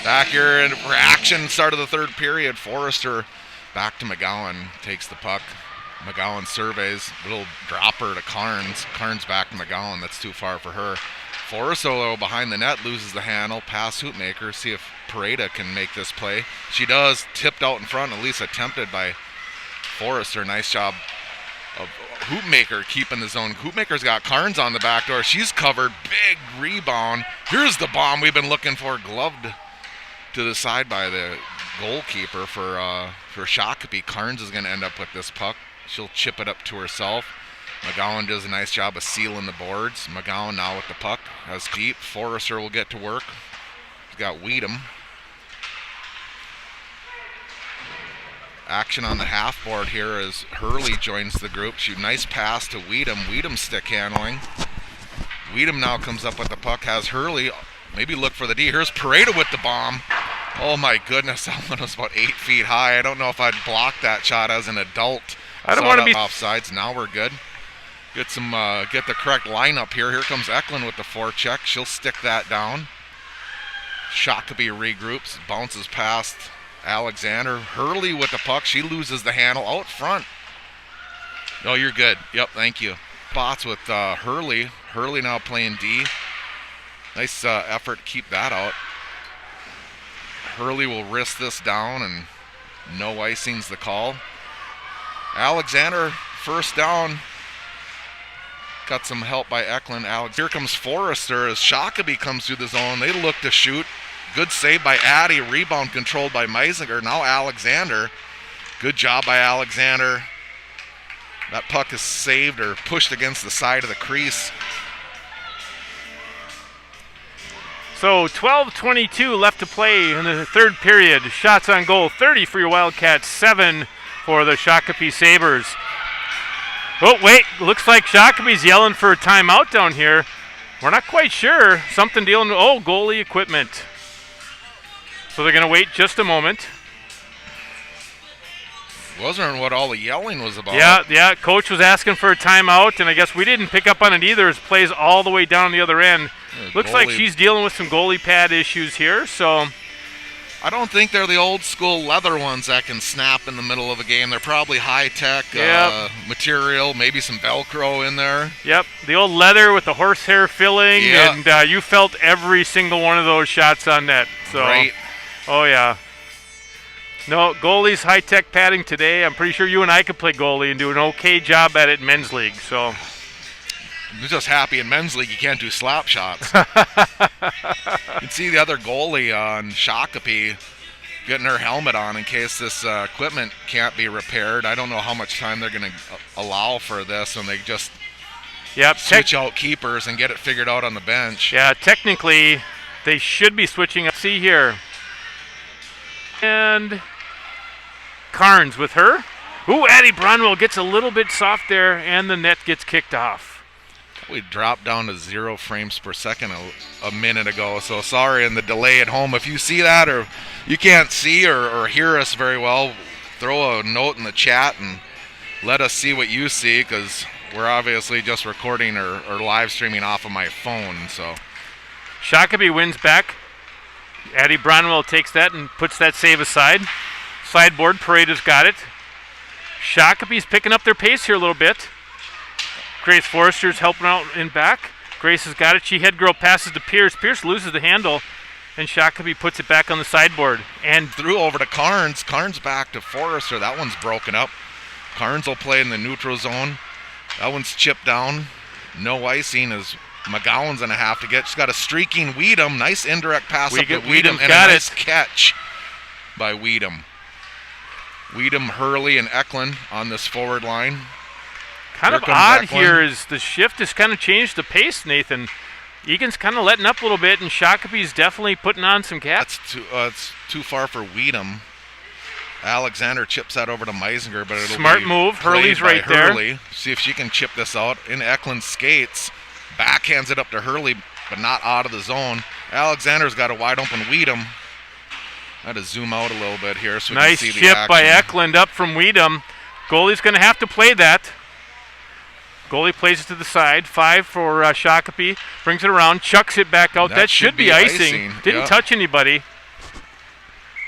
Back here in action, start of the third period. Forrester back to McGowan, takes the puck. McGowan surveys, little dropper to Carnes. Carnes back to McGowan, that's too far for her. Forrester behind the net, loses the handle, pass Hoopmaker, see if Pareda can make this play. She does, tipped out in front, at least attempted by Forrester. Nice job of Hoopmaker keeping the zone. Hoopmaker's got Carnes on the back door. She's covered, big rebound. Here's the bomb we've been looking for, gloved to the side by the goalkeeper for Shakopee. Carnes is going to end up with this puck. She'll chip it up to herself. McGowan does a nice job of sealing the boards. McGowan now with the puck, has deep. Forrester will get to work. He's got Weedham. Action on the half board here as Hurley joins the group. She nice pass to Weedham. Weedham stick handling. Weedham now comes up with the puck, has Hurley maybe look for the D. Here's Pareda with the bomb. Oh my goodness, that one was about 8 feet high. I don't know if I'd block that shot as an adult. I don't want to be offsides. Now we're good. Get the correct lineup here. Here comes Eklund with the forecheck. She'll stick that down. Shakopee regroups, bounces past Alexander. Hurley with the puck. She loses the handle out front. No, you're good. Yep, thank you. Spots with Hurley. Hurley now playing D. Nice effort to keep that out. Hurley will wrist this down, and no icing's the call. Alexander, first down. Got some help by Eklund. Here comes Forrester as Shakopee comes through the zone. They look to shoot. Good save by Addy. Rebound controlled by Meisinger. Now Alexander. Good job by Alexander. That puck is saved or pushed against the side of the crease. So 12:22 left to play in the third period. Shots on goal, 30 for your Wildcats, 7 for the Shakopee Sabres. Oh, wait, looks like Shakopee's yelling for a timeout down here. We're not quite sure. Something dealing with, goalie equipment. So they're going to wait just a moment. Wasn't what all the yelling was about. Yeah, coach was asking for a timeout, and I guess we didn't pick up on it either. It plays all the way down the other end. Looks like she's dealing with some goalie pad issues here, so. I don't think they're the old school leather ones that can snap in the middle of a game. They're probably high-tech material, maybe some Velcro in there. Yep, the old leather with the horsehair filling, and you felt every single one of those shots on net. So. Right. Oh, yeah. No, goalies high-tech padding today. I'm pretty sure you and I could play goalie and do an okay job at it in men's league. So I'm just happy in men's league you can't do slap shots. You can see the other goalie on Shakopee getting her helmet on in case this equipment can't be repaired. I don't know how much time they're going to allow for this, and they just switch out keepers and get it figured out on the bench. Yeah, technically they should be switching up. See here. And Carnes with her. Ooh, Addie Bronwell gets a little bit soft there, and the net gets kicked off. We dropped down to 0 frames per second a minute ago, so sorry in the delay at home. If you see that or you can't see or hear us very well, throw a note in the chat and let us see what you see, because we're obviously just recording or live streaming off of my phone. So Shakopee wins back. Addie Bronwell takes that and puts that save aside. Sideboard, Pareda's got it. Shakopee's picking up their pace here a little bit. Grace Forrester's helping out in back. Grace has got it. She head girl passes to Pierce. Pierce loses the handle, and Shakopee puts it back on the sideboard. And threw over to Carnes. Carnes back to Forrester. That one's broken up. Carnes will play in the neutral zone. That one's chipped down. No icing as McGowan's going to have to get. She's got a streaking Weedham. Nice indirect pass up to Weedham. And a nice catch by Weedham. Weedham, Hurley, and Eklund on this forward line. Kind of odd here is the shift has kind of changed the pace, Nathan. Egan's kind of letting up a little bit, and Shakopee's definitely putting on some gas. It's too far for Weedham. Alexander chips that over to Meisinger, but it'll smart be move. Hurley's right there. See if she can chip this out. In Eklund skates. Backhands it up to Hurley, but not out of the zone. Alexander's got a wide open Weedham. I had to zoom out a little bit here so we can see the action. Nice chip by Eklund up from Weedham. Goalie's going to have to play that. Goalie plays it to the side. 5 for Shakopee. Brings it around, chucks it back out. That should be icing. Didn't touch anybody.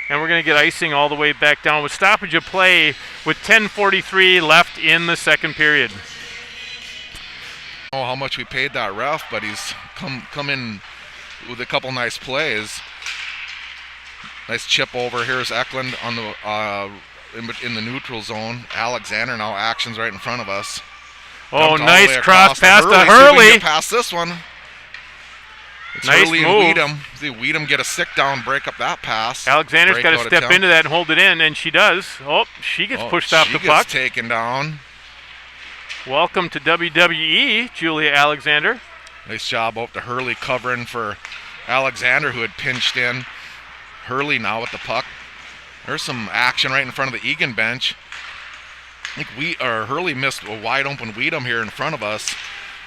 And we're going to get icing all the way back down with stoppage of play with 10:43 left in the second period. I don't know how much we paid that ref, but he's come in with a couple nice plays. Nice chip over. Here's Eklund on the in the neutral zone. Alexander now actions right in front of us. Oh, Dumped all the nice way cross across pass to See if we can Hurley. get past this one. It's Nice Hurley move. and Weedham. See Weedham get a stick down, break up that pass. Alexander's got to Breakout step attempt. into that and hold it in, and she does. Oh, she gets pushed off the She puck. gets taken down. Welcome to WWE, Julia Alexander. Nice job out to Hurley covering for Alexander, who had pinched in. Hurley now with the puck. There's some action right in front of the Eagan bench. I think Hurley missed a wide open Weedham here in front of us.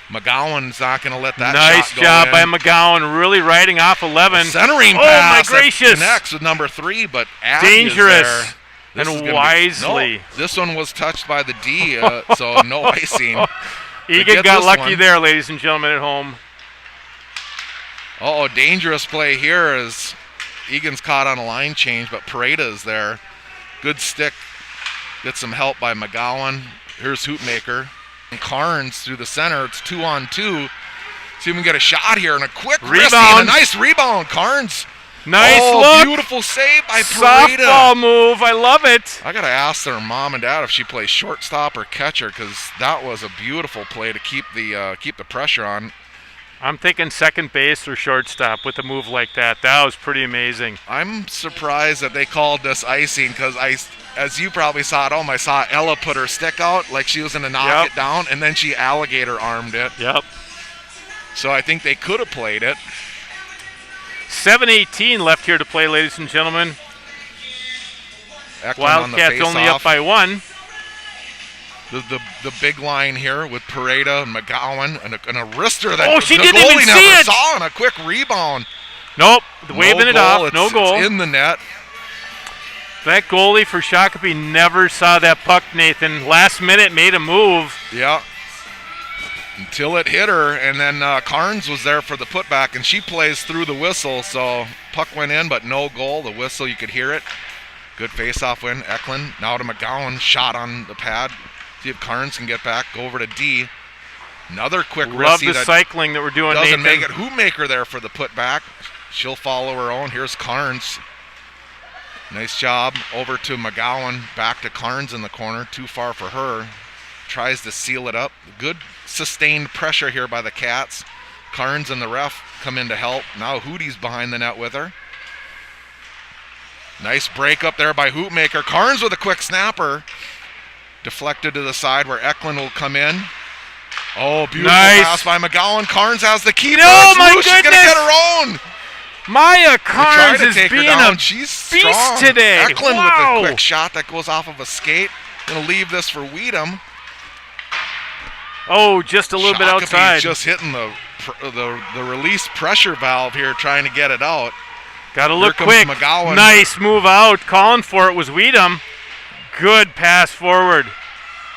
McGowan's not going to let that Nice shot go job in. by McGowan, really riding off 11. Centering Oh, pass my gracious. connects with number 3, but Abby Dangerous is there. This is and gonna wisely. No, this one was touched by the D, so no icing. Eagan get got this lucky one. there, ladies and gentlemen at home. Uh-oh, dangerous play here as Egan's caught on a line change, but Pareda is there. Good stick. Gets some help by McGowan. Here's Hoopmaker. And Carnes through the center. It's 2-on-2. See if we can get a shot here and a quick wrist and a nice rebound. Carnes. Nice look. look. Beautiful save by Pareda. Softball move. I love it. I got to ask their mom and dad if she plays shortstop or catcher, because that was a beautiful play to keep the pressure on. I'm thinking second base or shortstop with a move like that. That was pretty amazing. I'm surprised that they called this icing, because as you probably saw at home, I saw Ella put her stick out like she was going to knock it down, and then she alligator armed it. Yep. So I think they could have played it. 7:18 left here to play, ladies and gentlemen. Eklund Wildcats on the only up by 1. The big line here with Pareda and McGowan and a wrister that Oh, she the didn't goalie even never see it. saw, and a quick rebound. Nope, waving it off, no goal. It's in the net. That goalie for Shakopee never saw that puck, Nathan. Last minute made a move. Yeah. Until it hit her, and then Carnes was there for the putback, and she plays through the whistle, so puck went in, but no goal. The whistle, you could hear it. Good face-off win. Eklund now to McGowan, shot on the pad. See if Carnes can get back, go over to D. Another quick Love wristy the cycling that we're doing, doesn't Nathan. make it. Hoopmaker there for the putback. She'll follow her own. Here's Carnes. Nice job. Over to McGowan. Back to Carnes in the corner. Too far for her. Tries to seal it up. Good sustained pressure here by the Cats. Carnes and the ref come in to help. Now Hootie's behind the net with her. Nice break up there by Hoopmaker. Carnes with a quick snapper. Deflected to the side where Eklund will come in. Oh, beautiful pass by McGowan. Carnes has the keeper. Oh, my She's going to goodness. get her own. Maya Carnes is take her being down. a She's beast strong. today. Eklund Wow. with a quick shot that goes off of a skate. Going to leave this for Weedham. Oh, just a little bit Shakopee's outside. just hitting the release pressure valve here, trying to get it out. Got to look Here quick. comes McGowan. Nice move out. Calling for it was Weedham. Good pass forward.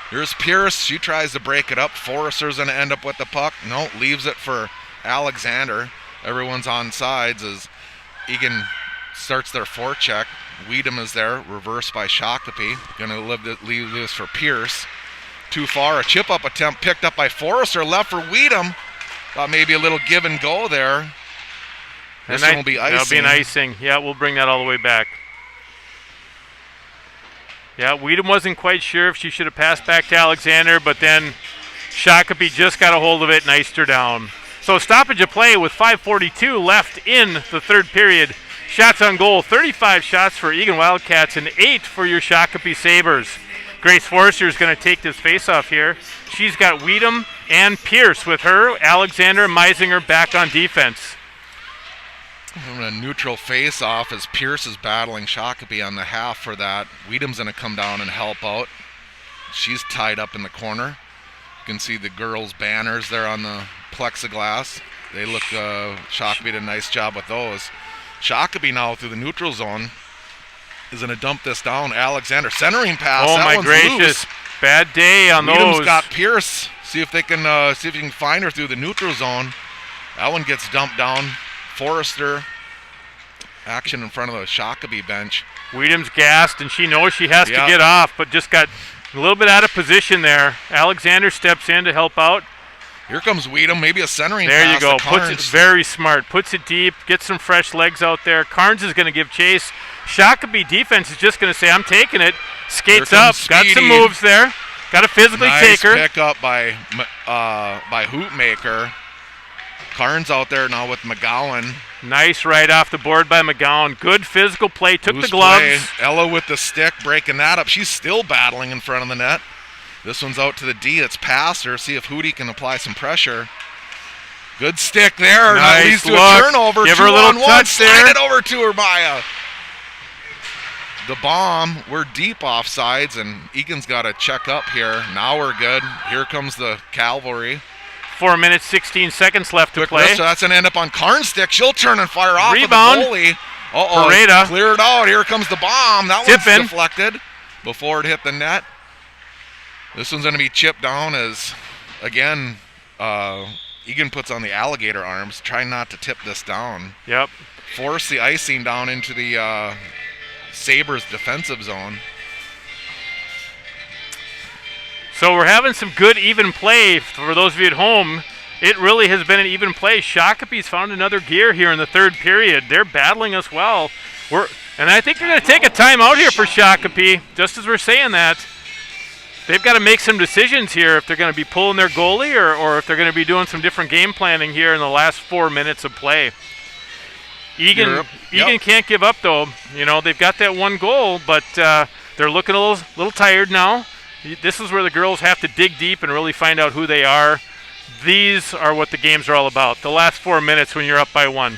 Here's Pierce. She tries to break it up. Forrester's going to end up with the puck. No, leaves it for Alexander. Everyone's on sides as Eagan starts their forecheck. Weedham is there, reversed by Shakopee. Going to leave this for Pierce. Too far. A chip-up attempt picked up by Forrester. Left for Weedham. Thought maybe a little give and go there. This one will be icing. That'll be an icing. Yeah, we'll bring that all the way back. Yeah, Weedham wasn't quite sure if she should have passed back to Alexander, but then Shakopee just got a hold of it and iced her down. So stoppage of play with 5:42 left in the third period. Shots on goal, 35 shots for Eagan Wildcats and 8 for your Shakopee Sabres. Grace Forrester is going to take this face-off here. She's got Weedham and Pierce with her. Alexander and Meisinger back on defense. A neutral face-off as Pierce is battling Shakopee on the half for that. Weedham's going to come down and help out. She's tied up in the corner. You can see the girls' banners there on the plexiglass. They look, Shakopee did a nice job with those. Shakopee now through the neutral zone is going to dump this down. Alexander, centering pass. Oh, that my one's gracious. Loose. Bad day on Weedham's those. got Pierce. See if you can find her through the neutral zone. That one gets dumped down. Forrester, action in front of the Shakopee bench. Wiedem's gassed, and she knows she has to Yep. get off, but just got a little bit out of position there. Alexander steps in to help out. Here comes Wiedem, maybe a centering There pass you go. to Puts Carnes. it very smart. Puts it deep. Gets some fresh legs out there. Carnes is going to give chase. Shakopee defense is just going to say, I'm taking it. Skates Here up. comes Got some Speedy. moves there. Got to physically take her. Nice pickup by Hoopmaker. Carnes out there now with McGowan. Nice right off the board by McGowan. Good physical play. Took Loose the gloves. play. Ella with the stick, breaking that up. She's still battling in front of the net. This one's out to the D. It's past her. See if Hootie can apply some pressure. Good stick there. Nice That leads to look. a turnover. Give her a little 2-on-1. touch Slide there. it over to her, Maya. The bomb. We're deep offsides, and Egan's got to check up here. Now we're good. Here comes the cavalry. 4 minutes, 16 seconds left to Quick play. wrist, so that's going to end up on Carnes' stick. She'll turn and fire off Rebound. of the goalie. Uh-oh, Pareda. cleared out. Here comes the bomb. That Tip one's in. deflected before it hit the net. This one's going to be chipped down as, again, Eagan puts on the alligator arms, trying not to tip this down. Yep. Force the icing down into the Sabres defensive zone. So we're having some good even play for those of you at home. It really has been an even play. Shakopee's found another gear here in the third period. They're battling us well. And I think they're going to take a timeout here for Shakopee, just as we're saying that. They've got to make some decisions here if they're going to be pulling their goalie or if they're going to be doing some different game planning here in the last 4 minutes of play. Eagan can't give up, though. You know, they've got that one goal, but they're looking a little tired now. This is where the girls have to dig deep and really find out who they are. These are what the games are all about. The last 4 minutes when you're up by one.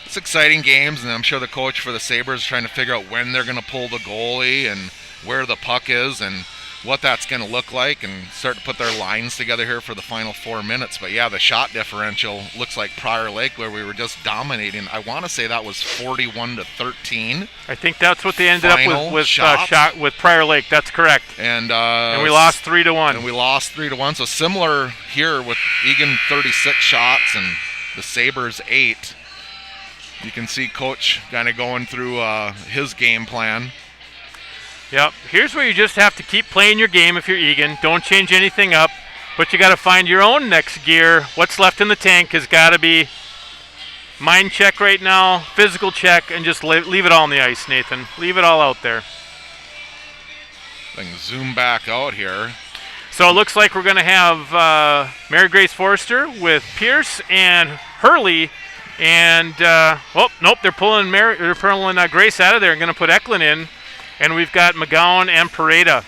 It's exciting games, and I'm sure the coach for the Sabres is trying to figure out when they're going to pull the goalie and where the puck is and what that's going to look like and start to put their lines together here for the final 4 minutes. But yeah, the shot differential looks like Prior Lake, where we were just dominating. I want to say that was 41-13. I think that's what they ended up with shot with Prior Lake. That's correct. And we lost 3-1. And we lost 3-1. So similar here with Eagan 36 shots and the Sabres 8. You can see Coach kind of going through his game plan. Yep. Here's where you just have to keep playing your game if you're Eagan. Don't change anything up, but you got to find your own next gear. What's left in the tank has got to be mind check right now, physical check, and just leave it all on the ice, Nathan. Leave it all out there. I can zoom back out here. So it looks like we're going to have Mary Grace Forrester with Pierce and Hurley. And, nope, they're pulling Grace out of there and going to put Eklund in. And we've got McGowan and Pareda.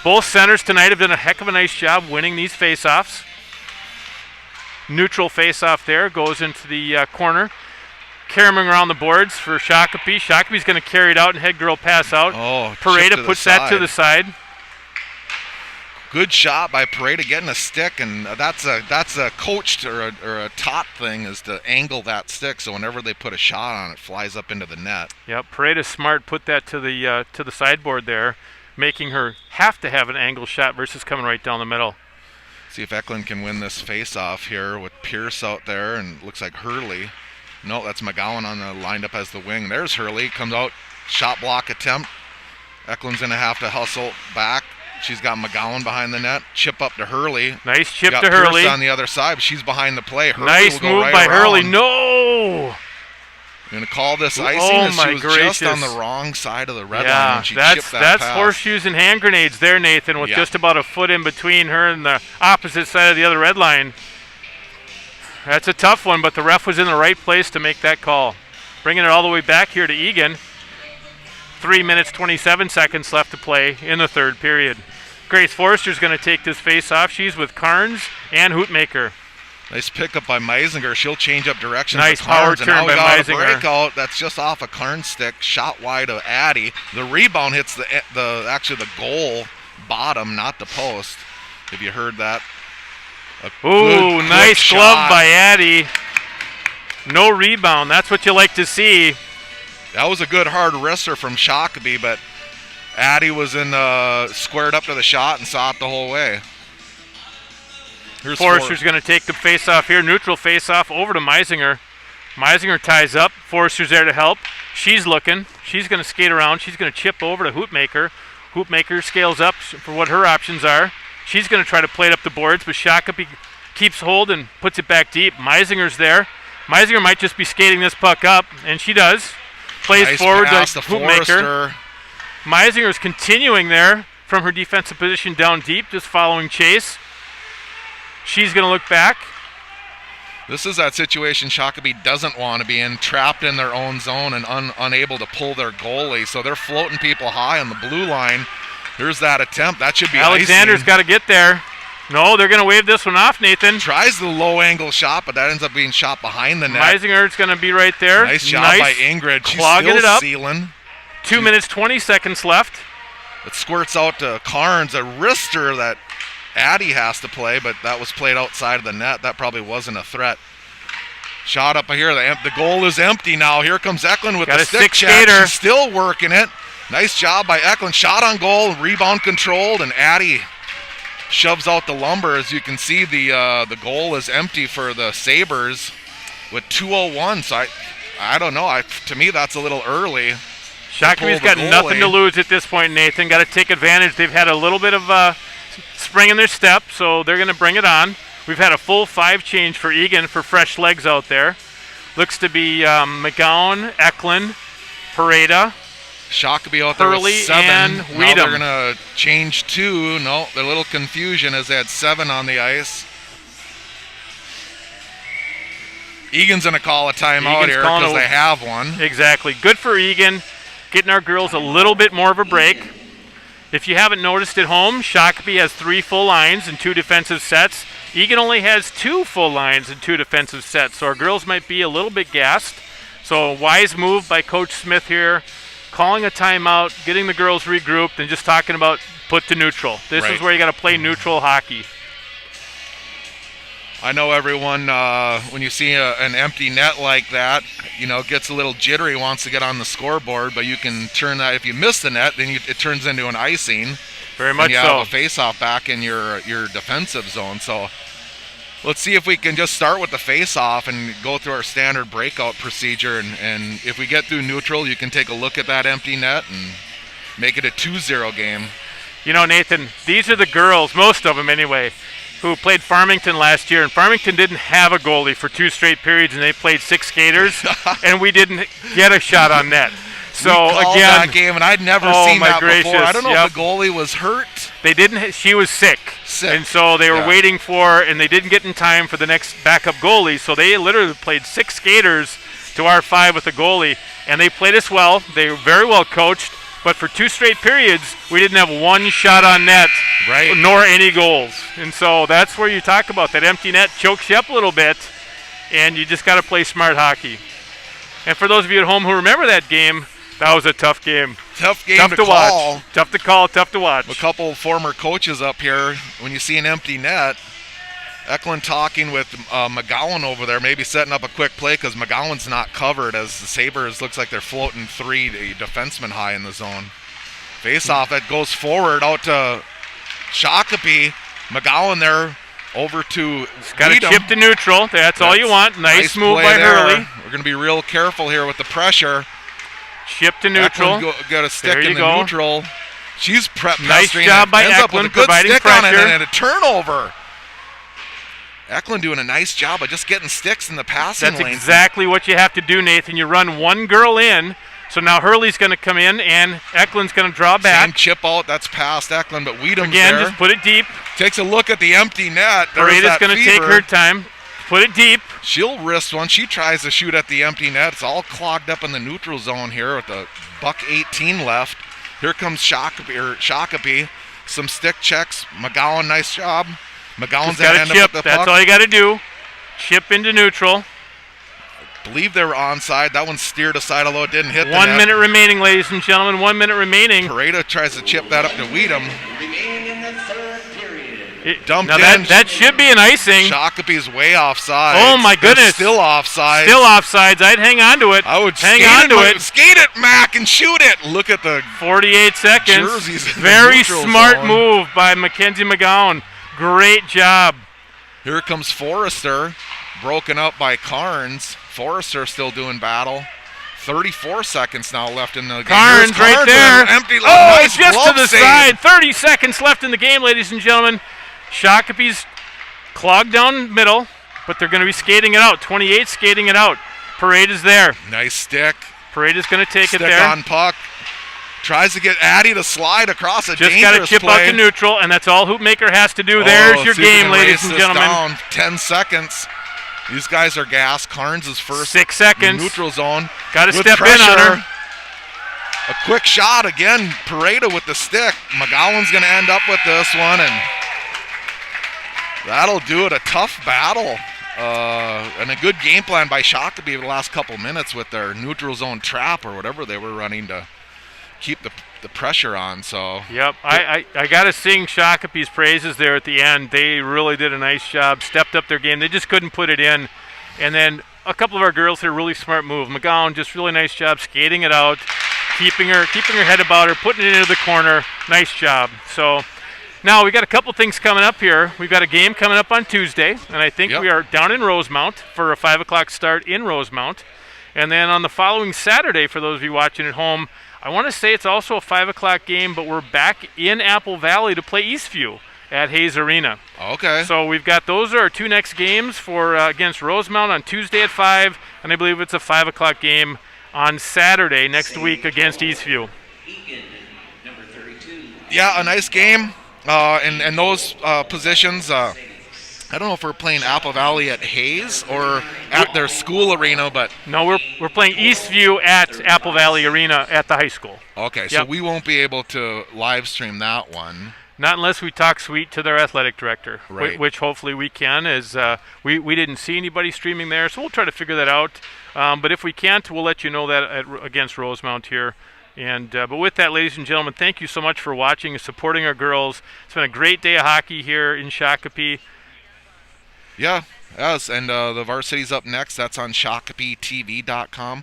Both centers tonight have done a heck of a nice job winning these face-offs. Neutral face-off there goes into the corner. Carrying around the boards for Shakopee. Shakopee's going to carry it out and head girl pass out. Oh, Pareda puts that to the side. Good shot by Pareda getting a stick, and that's a coached or a taught thing, is to angle that stick so whenever they put a shot on it, flies up into the net. Yep, Pareda's smart. Put that to the sideboard there, making her have to have an angle shot versus coming right down the middle. See if Eklund can win this face-off here with Pierce out there, and looks like Hurley. No, that's McGowan on the lined up as the wing. There's Hurley, comes out, shot block attempt. Eklund's gonna have to hustle back. She's got McGowan behind the net. Chip up to Hurley. Nice chip got to Hurley. Pierce on the other side, but she's behind the play. Hurley nice will go move right by around. Hurley. No! You're going to call this icing, Oh as my she was gracious. just on the wrong side of the red line when she chipped that that's pass. horseshoes and hand grenades there, Nathan, with Yeah. just about a foot in between her and the opposite side of the other red line. That's a tough one, but the ref was in the right place to make that call. Bringing it all the way back here to Eagan. 3 minutes, 27 seconds left to play in the third period. Grace Forrester's going to take this face off. She's with Carnes and Hootmaker. Nice pickup by Meisinger. She'll change up directions. Nice to Carnes, power turn and now we by got a Meisinger. breakout that's just off a Carnes stick. Shot wide of Addy. The rebound hits the goal bottom, not the post. If you heard that. Ooh, nice shot. glove by Addy. No rebound. That's what you like to see. That was a good hard wrister from Shakopee, but Addy was squared up to the shot and saw it the whole way. Here's Forrester's going to take the face-off here. Neutral face-off over to Meisinger. Meisinger ties up. Forrester's there to help. She's looking. She's going to skate around. She's going to chip over to Hoopmaker. Hoopmaker scales up for what her options are. She's going to try to play it up the boards, but Shakopee keeps hold and puts it back deep. Meisinger's there. Meisinger might just be skating this puck up, and she does. Plays nice forward pass to to Hoopmaker. Forrester. Meisinger's continuing there from her defensive position down deep, just following chase. She's going to look back. This is that situation Shakopee doesn't want to be in, trapped in their own zone and unable to pull their goalie. So they're floating people high on the blue line. Here's that attempt. That should be Alexander's got to get there. No, they're going to wave this one off, Nathan. Tries the low-angle shot, but that ends up being shot behind the net. Meisinger's going to be right there. Nice job by Ingrid. She's clogging still it up. sealing. 2 minutes, 20 seconds left. It squirts out to Carnes, a wrister that Addie has to play, but that was played outside of the net. That probably wasn't a threat. Shot up here. The goal is empty now. Here comes Eklund with the stick check. She's still working it. Nice job by Eklund. Shot on goal, rebound controlled, and Addie shoves out the lumber. As you can see, the goal is empty for the Sabres with 2:01. So I don't know. To me, that's a little early. Shakopee's got nothing to lose at this point, Nathan. Got to take advantage. They've had a little bit of spring in their step, so they're going to bring it on. We've had a full 5 change for Eagan for fresh legs out there. Looks to be McGowan, Eklund, Pareda, Shakopee out there Hurley, with 7. and Now Weedham. they're going to change 2. No, they're a little confusion as they had 7 on the ice. Egan's going to call a timeout here because they have one. Exactly. Good for Eagan, getting our girls a little bit more of a break. If you haven't noticed at home, Shakopee has 3 full lines and 2 defensive sets. Eagan only has 2 full lines and 2 defensive sets, so our girls might be a little bit gassed. So a wise move by Coach Smith here, calling a timeout, getting the girls regrouped, and just talking about put to neutral. This is where you got to play neutral hockey. I know everyone, when you see an empty net like that, gets a little jittery, wants to get on the scoreboard, but you can turn that. If you miss the net, then it turns into an icing. Very much and you so. have a face-off back in your defensive zone. So let's see if we can just start with the face-off and go through our standard breakout procedure. And if we get through neutral, you can take a look at that empty net and make it a 2-0 game. Nathan, these are the girls, most of them anyway, who played Farmington last year, and Farmington didn't have a goalie for 2 straight periods, and they played 6 skaters, and we didn't get a shot on net. So again, that game, and I'd never seen that before. I don't know if the goalie was hurt. They didn't. She was sick, and so they were waiting for, and they didn't get in time for the next backup goalie. So they literally played 6 skaters to our 5 with the goalie, and they played us well. They were very well coached. But for 2 straight periods, we didn't have 1 shot on net, nor any goals. And so that's where you talk about that empty net chokes you up a little bit, and you just got to play smart hockey. And for those of you at home who remember that game, that was a tough game. Tough game to call. Watch. Tough to call, tough to watch. A couple former coaches up here, when you see an empty net, Eklund talking with McGowan over there, maybe setting up a quick play because McGowan's not covered as the Sabres looks like they're floating 3 defensemen high in the zone. Face-off that goes forward out to Shakopee. McGowan there over to got a chip to neutral. That's all you want. Nice move by Hurley. We're going to be real careful here with the pressure. Chip to neutral. Got a stick in the neutral. She's nice job by Eklund providing pressure. And a turnover. Eklund doing a nice job of just getting sticks in the passing lane. That's exactly what you have to do, Nathan. You run 1 girl in, so now Hurley's going to come in, and Eklund's going to draw back. Same chip out, that's past Eklund, but Weedham's again, there. Just put it deep. Takes a look at the empty net. Pareda's going to take her time. Put it deep. She'll wrist one. She tries to shoot at the empty net. It's all clogged up in the neutral zone here with the $1:18 left. Here comes Shakopee. Some stick checks. McGowan, nice job. McGowan's got to chip. That's all you got to do. Chip into neutral. I believe they were onside. That one steered aside, although it didn't hit the net. 1 minute remaining, ladies and gentlemen. 1 minute remaining. Pareda tries to chip that up to Weedham. Remaining in the 3rd period. Dumped now in. That should be an icing. Shakopee's way offside. Oh, my goodness. They're still offside. Still offsides. I'd hang on to it. I would hang on to it. Skate it, Mac, and shoot it. Look at the 48 seconds. Jerseys. Very smart move by Mackenzie McGowan. Great job. Here comes Forrester, broken up by Carnes. Forrester still doing battle. 34 seconds now left in the game. Carnes Here's right there. Empty. Oh, Nice just glove to the save. side. 30 seconds left in the game, ladies and gentlemen. Shakopee's clogged down middle, but they're going to be skating it out. 28 skating it out. Parade is there. Nice stick. Parade is going to take Stick it there. on puck. Tries to get Addy to slide across a Just dangerous got to chip play. out to neutral, and that's all Hoopmaker has to do. There's your see if we game, can ladies race and this gentlemen. Down. 10 seconds. These guys are gassed. Carnes is first. 6 seconds. Neutral zone. Got to with step in pressure. on her. A quick shot again. Pareda with the stick. McGowan's going to end up with this one, and that'll do it. A tough battle. And a good game plan by Shakopee the last couple minutes with their neutral zone trap or whatever they were running to keep the pressure on. So Yep, I got to sing Shakopee's praises there at the end. They really did a nice job, stepped up their game. They just couldn't put it in. And then a couple of our girls did a really smart move. McGowan, just really nice job skating it out, keeping her head about her, putting it into the corner. Nice job. So now we got a couple things coming up here. We've got a game coming up on Tuesday, and I think we are down in Rosemount for a 5 o'clock start in Rosemount. And then on the following Saturday, for those of you watching at home, I want to say it's also a 5 o'clock game, but we're back in Apple Valley to play Eastview at Hayes Arena. Okay. So we've got those are our 2 next games for against Rosemount on Tuesday at 5, and I believe it's a 5 o'clock game on Saturday next week against Eastview. Eagan, number 32. Yeah, a nice game. In those positions, I don't know if we're playing Apple Valley at Hayes or at their school arena, but No, we're playing Eastview at Apple Valley Arena at the high school. okay, so Yep. we won't be able to live stream that one. Not unless we talk sweet to their athletic director, Right. which hopefully we can. As we didn't see anybody streaming there, so we'll try to figure that out. But if we can't, we'll let you know that against Rosemount here. And but with that, ladies and gentlemen, thank you so much for watching and supporting our girls. It's been a great day of hockey here in Shakopee. Yeah, yes, and the varsity's up next. That's on ShakopeeTV.com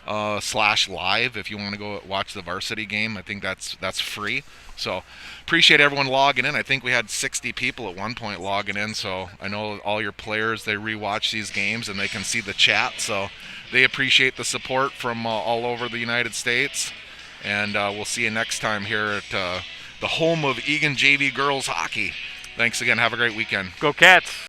/live if you want to go watch the varsity game. I think that's free. So appreciate everyone logging in. I think we had 60 people at one point logging in. So I know all your players, they rewatch these games and they can see the chat. So they appreciate the support from all over the United States. And we'll see you next time here at the home of Eagan JV Girls Hockey. Thanks again. Have a great weekend. Go Cats!